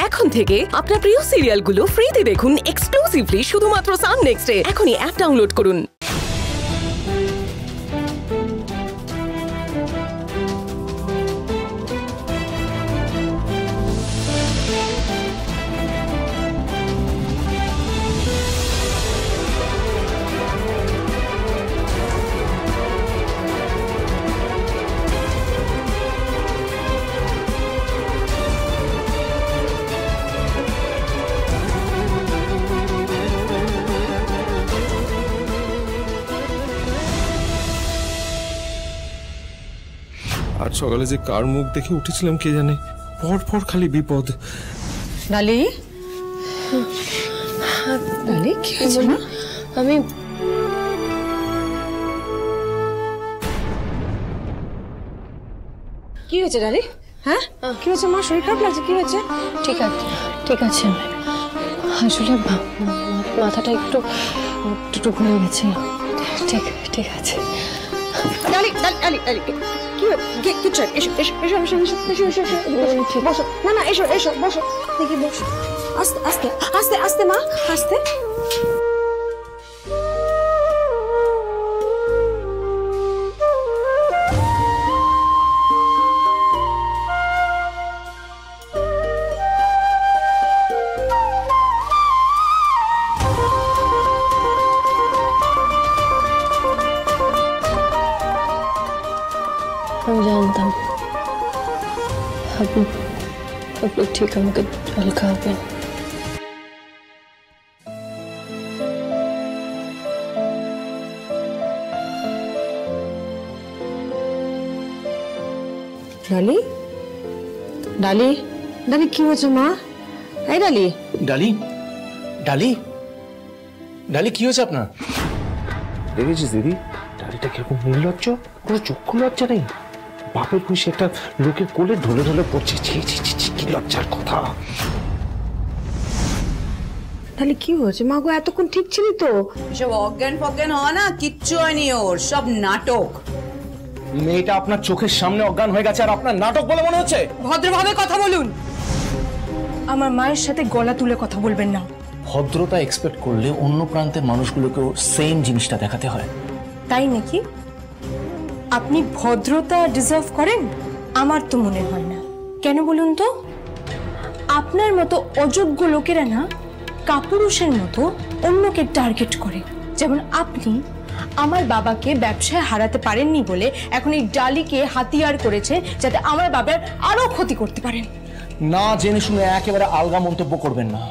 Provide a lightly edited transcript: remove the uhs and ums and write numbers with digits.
এখন থেকে আপনার প্রিয় সিরিয়ালগুলো ফ্রিতে দেখুন এক্সক্লুসিভলি শুধুমাত্র সান নেক্সটে। এখনই অ্যাপ ডাউনলোড করুন। আজ সকালে যে কার মুখ দেখে উঠেছিলাম কে জানে, পর পর খালি বিপদ। ডালি, ডালি কি হয়েছে মা? আমি কি হয়েছে ডালি? হ্যাঁ কি হয়েছে মা? শরীর খারাপ লাগছে, কি হয়েছে? ঠিক আছে ঠিক আছে, আসলে মাথাটা একটু একটু ঘুরে গেছে। ঠিক ঠিক আছে। ডালি ডালি ডালি ডালি কি কিছু এসো এসো এসো এসো এসো এসো এসো বসো। না না এসো এসো বসো, দেখি বসো। আস্তে আস্তে আস্তে আস্তে মা, আস্তে। আমি জানতাম আপনি ঠিক আমাকে জল খাওয়াবেন। ডালি ডালি ডালি কি হয়েছে মা? এই ডালি ডালি ডালি ডালি কি হয়েছে আপনার? দেখেছিস দিদি, ডালিটা কিরকম নির্লজ্জ, কোনো চক্ষু লজ্জা নেই। বাপের খুশি একটা লোকের কোলে ঢলে ঢলে পড়ছে। ছি ছি ছি ছি, কি লজ্জার কথা। তাহলে কি হয়েছে মা গো? এতক্ষণ ঠিক ছিলি তো। সব অজ্ঞান ফজ্ঞান হওয়া না, কিচ্ছু হয়নি ওর, সব নাটক। মেয়েটা আপনার চোখের সামনে অজ্ঞান হয়ে গেছে আর আপনার নাটক বলে মনে হচ্ছে? ভদ্রভাবে কথা বলুন। আমার মায়ের সাথে গলা তুলে কথা বলবেন না। ভদ্রতা এক্সপেক্ট করলে অন্য প্রান্তের মানুষগুলোকেও সেম জিনিসটা দেখাতে হয়। তাই নাকি? আপনি ভদ্রতা ডিজার্ভ করেন? আমার তো মনে হয় না। কেন বলুন তো? আপনার মতো অযোগ্য লোকেরা না কাপুরুষের মতো অন্যকে টার্গেট করে। যেমন আপনি আমার বাবাকে ব্যবসায় হারাতে পারেননি বলে এখন এই ডালিকে হাতিয়ার করেছে যাতে আমার বাবার আরো ক্ষতি করতে পারেন। না জেনে শুনে একেবারে আলগা মন্তব্য করবেন না।